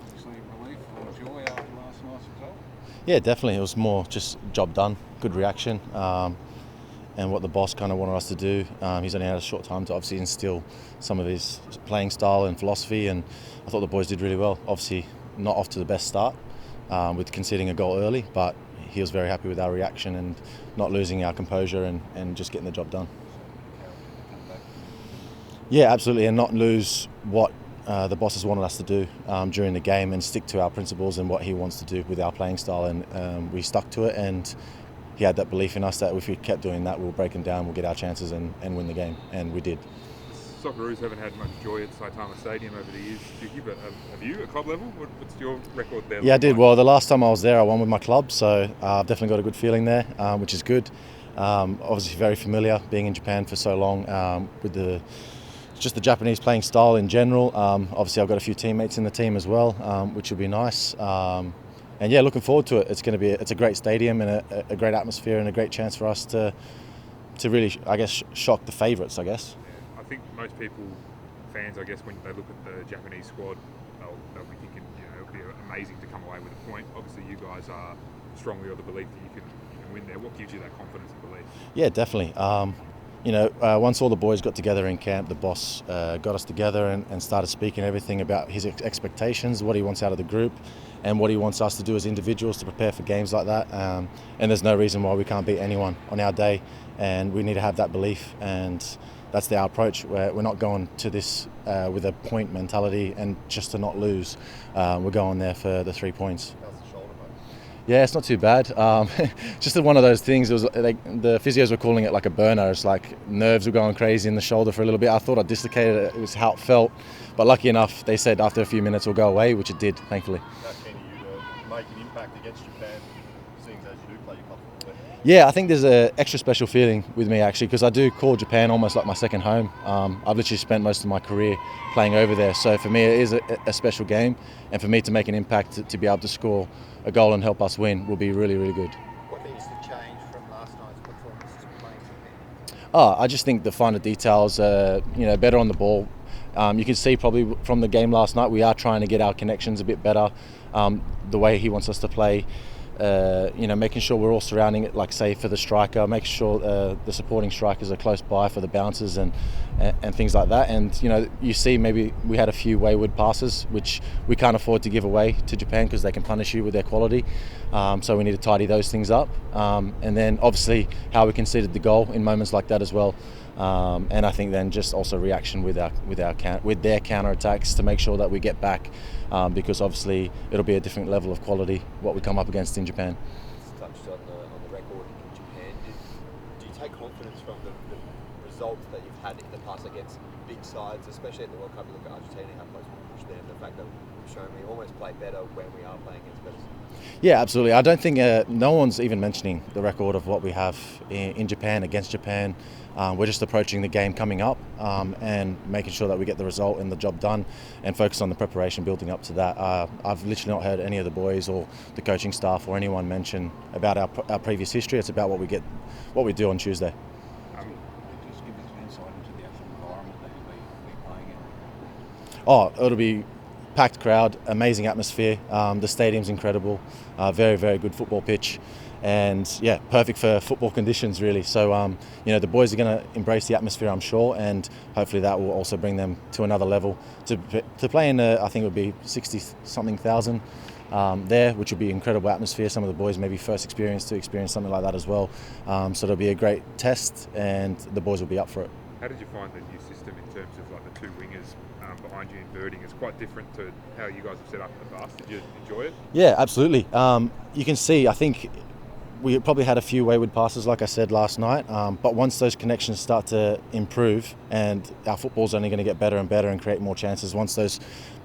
obviously relief or joy after last night's result? Yeah, definitely. It was more just job done, good reaction, and what the boss kind of wanted us to do. He's only had a short time to obviously instill some of his playing style and philosophy, and I thought the boys did really well. Obviously, not off to the best start with conceding a goal early, but he was very happy with our reaction and not losing our composure and just getting the job done. Yeah, absolutely, and not lose what the bosses wanted us to do during the game and stick to our principles and what he wants to do with our playing style, and we stuck to it, and he had that belief in us that if we kept doing that, we'll break them down, we'll get our chances and win the game, and we did. Socceroos haven't had much joy at Saitama Stadium over the years. But have you at club level? What's your record there? Yeah, I did. Well, the last time I was there, I won with my club, so I've definitely got a good feeling there, which is good. Obviously very familiar being in Japan for so long with the Japanese playing style in general. Obviously I've got a few teammates in the team as well, which will be nice. And yeah, looking forward to it. It's a great stadium and a great atmosphere and a great chance for us to really, I guess, shock the favourites, I guess. Yeah, I think most people, fans, I guess, when they look at the Japanese squad, they'll be thinking, it'll be amazing to come away with a point. Obviously you guys are strongly of the belief that you can win there. What gives you that confidence and belief? Yeah, definitely. Once all the boys got together in camp, the boss got us together and started speaking everything about his expectations, what he wants out of the group, and what he wants us to do as individuals to prepare for games like that. And there's no reason why we can't beat anyone on our day, and we need to have that belief, and that's our approach. We're not going to this with a point mentality and just to not lose. We're going there for the 3 points. Yeah, it's not too bad. Just one of those things. It was the physios were calling it like a burner. It's like nerves were going crazy in the shoulder for a little bit. I thought I dislocated it. It was how it felt. But lucky enough, they said after a few minutes it'll go away, which it did, thankfully. How keen are you to make an impact against Japan, seeing as you do play your club football there? Yeah, I think there's an extra special feeling with me actually, because I do call Japan almost like my second home. I've literally spent most of my career playing over there. So for me, it is a special game. And for me to make an impact, to be able to score a goal and help us win will be really, really good. What needs to change from last night's performance to playing Japan? I just think the finer details, better on the ball. You can see probably from the game last night, we are trying to get our connections a bit better. The way he wants us to play, making sure we're all surrounding it, like say for the striker, making sure the supporting strikers are close by for the bounces and things like that. And you see maybe we had a few wayward passes which we can't afford to give away to Japan because they can punish you with their quality. So we need to tidy those things up. And then obviously how we conceded the goal in moments like that as well. And I think then just also reaction with their counter attacks to make sure that we get back, because obviously it'll be a different level of quality what we come up against in Japan. Touched on the record in Japan. Do you take confidence from the results that you've had in the past against big sides, especially at the World Cup? You look at Argentina, how close we push them, the fact that we've shown we almost play better when we are playing against better sides. Yeah, absolutely. I don't think no one's even mentioning the record of what we have in Japan, against Japan. We're just approaching the game coming up and making sure that we get the result and the job done and focus on the preparation building up to that. I've literally not heard any of the boys or the coaching staff or anyone mention about our previous history. It's about what we do on Tuesday. Just give us an insight into the actual environment that you'll be playing in. Oh, it'll be packed crowd, amazing atmosphere. The stadium's incredible, very, very good football pitch. And yeah, perfect for football conditions really. So the boys are going to embrace the atmosphere, I'm sure, and hopefully that will also bring them to another level to play in. I think it would be 60-something thousand there, which would be incredible atmosphere. Some of the boys maybe first to experience something like that as well. So it'll be a great test, and the boys will be up for it. How did you find the new system in terms of like the two wingers behind you inverting? It's quite different to how you guys have set up in the past. Did you enjoy it? Yeah, absolutely. You can see, I think we probably had a few wayward passes, like I said last night, but once those connections start to improve and our football's only going to get better and better and create more chances, once those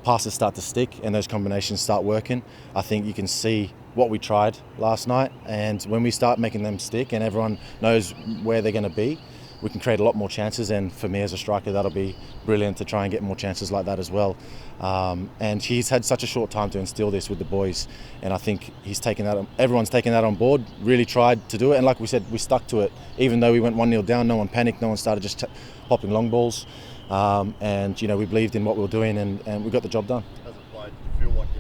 passes start to stick and those combinations start working, I think you can see what we tried last night, and when we start making them stick and everyone knows where they're going to be, we can create a lot more chances. And for me as a striker, that'll be brilliant to try and get more chances like that as well. And he's had such a short time to instill this with the boys, and I think everyone's taken that on board, really tried to do it, and like we said, we stuck to it. Even though we went 1-0 down, no one panicked, no one started just popping long balls, and we believed in what we were doing, and we got the job done. As a player,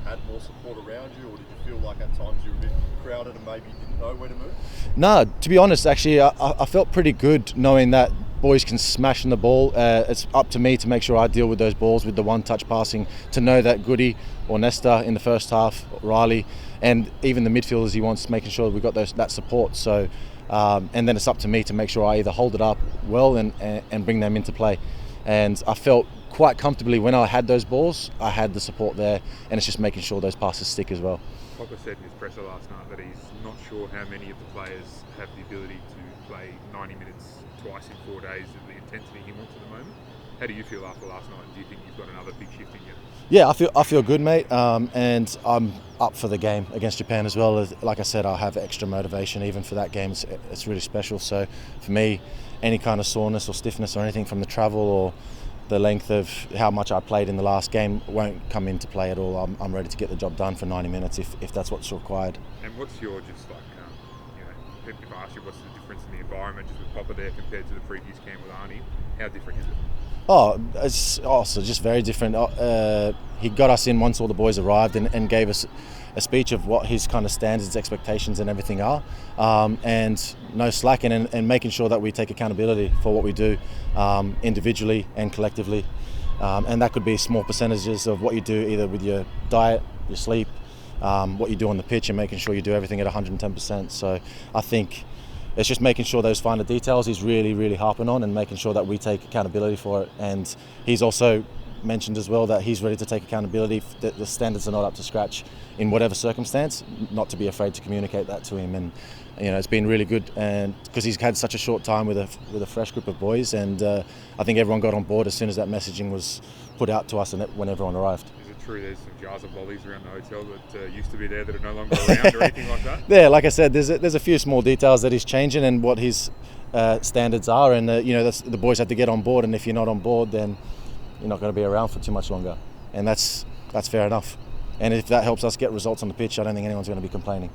had more support around you, or did you feel like at times you were a bit crowded and maybe didn't know where to move? No, to be honest, actually, I felt pretty good knowing that boys can smash in the ball. It's up to me to make sure I deal with those balls with the one-touch passing, to know that Goody or Nesta in the first half, Riley, and even the midfielders he wants, making sure we got that support. So, and then it's up to me to make sure I either hold it up well and bring them into play. And I felt quite comfortably when I had those balls, I had the support there, and it's just making sure those passes stick as well. Popper said in his presser last night that he's not sure how many of the players have the ability to play 90 minutes twice in 4 days at the intensity he wants at the moment. How do you feel after last night? Do you think you've got another big shift in you? Yeah, I feel good, mate, and I'm up for the game against Japan as well. Like I said, I have extra motivation even for that game. It's really special. So for me, any kind of soreness or stiffness or anything from the travel or the length of how much I played in the last game won't come into play at all. I'm ready to get the job done for 90 minutes if that's what's required. And what's your just like, if I ask you what's the difference in the environment just with Popper there compared to the previous camp with Arnie, how different is it? It's also just very different. He got us in once all the boys arrived and gave us a speech of what his kind of standards, expectations and everything are, and no slacking and making sure that we take accountability for what we do individually and collectively, and that could be small percentages of what you do either with your diet, your sleep, what you do on the pitch, and making sure you do everything at 110%. So I think it's just making sure those finer details he's really, really harping on and making sure that we take accountability for it. And he's also mentioned as well that he's ready to take accountability, that the standards are not up to scratch in whatever circumstance, not to be afraid to communicate that to him. And it's been really good, and because he's had such a short time with a fresh group of boys, and I think everyone got on board as soon as that messaging was put out to us and when everyone arrived. Is it true there's some jars of lollies around the hotel that used to be there that are no longer around or anything like that? Yeah, like I said, there's a few small details that he's changing and what his standards are, and that's, the boys have to get on board, and if you're not on board, then you're not going to be around for too much longer, and that's fair enough. And if that helps us get results on the pitch, I don't think anyone's going to be complaining.